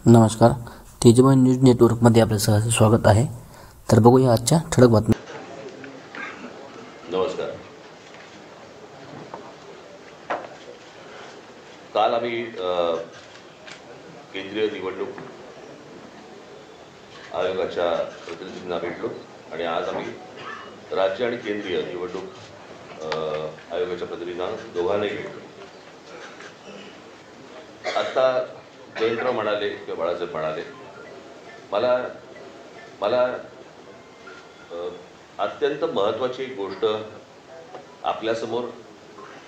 नमस्कार, तेजमय न्यूज नेटवर्कमध्ये आपलं सहर्ष स्वागत आहे. तर बघूया आजच्या ठळक बातम्या. नमस्कार. काल आम्ही केंद्रीय निवडणूक आयोगाच्या प्रतिनिधींना भेटलो आणि आज आम्ही राज्य आणि केंद्रीय निवडणूक आयोगाच्या प्रतिनिधींना दोघांनाही भेटलो. आता जयंतराव म्हणाले किंवा बाळासाहेब म्हणाले, मला अत्यंत महत्त्वाची एक गोष्ट आपल्यासमोर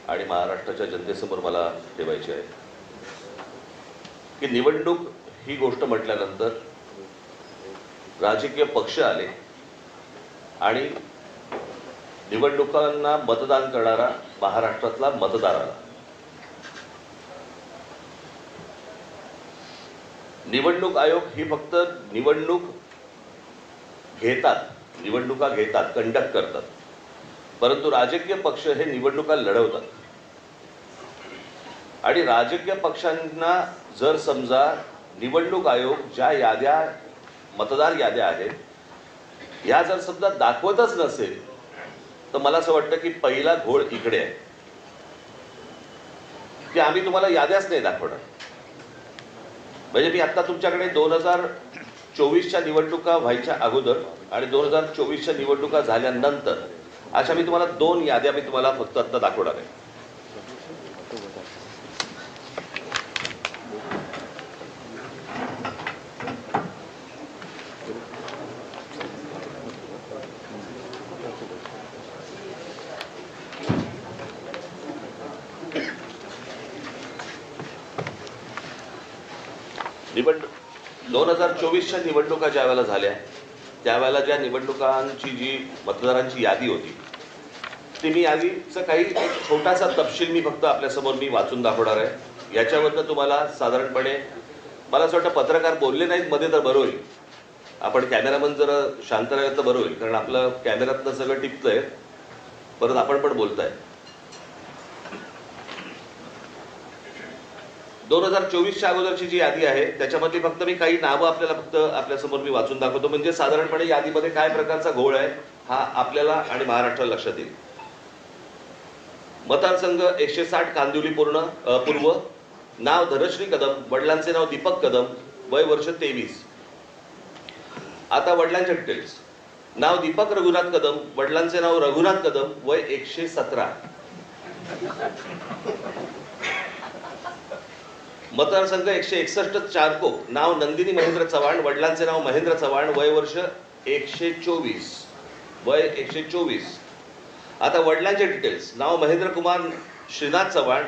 आणि महाराष्ट्राच्या जनतेसमोर मला ठेवायची आहे की निवडणूक ही गोष्ट म्हटल्यानंतर राजकीय पक्ष आले आणि निवडणुकांना मतदान करणारा महाराष्ट्रातला मतदार आला. निवडणूक आयोग ही फक्त निवडणुका घेतात, कंडक्ट करतात, परंतु राजकीय पक्ष हे निवडणुका लढवतात. आणि राजकीय पक्षांना जर समजा निवडणूक आयोग ज्या याद्या, मतदार याद्या आहेत, ह्या जर समजा दाखवतच नसेल तर मला असं वाटतं की पहिला घोळ इकडे आहे की आम्ही तुम्हाला याद्याच नाही दाखवणार. म्हणजे मी आता तुमच्याकडे 2024च्या निवडणुका व्हायच्या अगोदर आणि 2024च्या निवडणुका झाल्यानंतर अशा मी तुम्हाला 2 याद्या मी तुम्हाला फक्त आता दाखवणार आहे. निवडणूक 2024च्या निवडणुका ज्या वेळेला झाल्या त्यावेळेला ज्या निवडणुकांची जी मतदारांची यादी होती ती मी यादीचा काही एक छोटासा तपशील मी फक्त आपल्यासमोर मी वाचून दाखवणार आहे. याच्यावरनं तुम्हाला साधारणपणे मला असं वाटतं पत्रकार बोलले नाहीत मध्ये तर बरं होईल, आपण कॅमेरामन जरा शांत राहिलं तर बरं होईल, कारण आपलं कॅमेऱ्यातनं सगळं टिपतंय, परत आपण पण बोलताय. 2024च्या अगोदरची जी यादी आहे त्याच्यामध्ये फक्त मी काही नावं आपल्याला फक्त आपल्यासमोर मी वाचून दाखवतो, म्हणजे साधारणपणे यादीमध्ये काय प्रकारचा घोळ आहे हा आपल्याला आणि महाराष्ट्राला लक्षात येईल. मतदारसंघ 160 कांदिवली पूर्व, नाव धनश्री कदम, वडिलांचे नाव दीपक कदम, वय वर्ष 23. आता वडिलांचे डिटेल्स. नाव दीपक रघुनाथ कदम, वडिलांचे नाव रघुनाथ कदम, वय 117. मतदारसंघ 161 चारकोप, नाव नंदिनी महेंद्र चव्हाण, वडिलांचे नाव महेंद्र चव्हाण, वय वर्ष 124, वय 124. आता वडिलांचे डिटेल्स. नाव महेंद्र कुमार श्रीनाथ चव्हाण,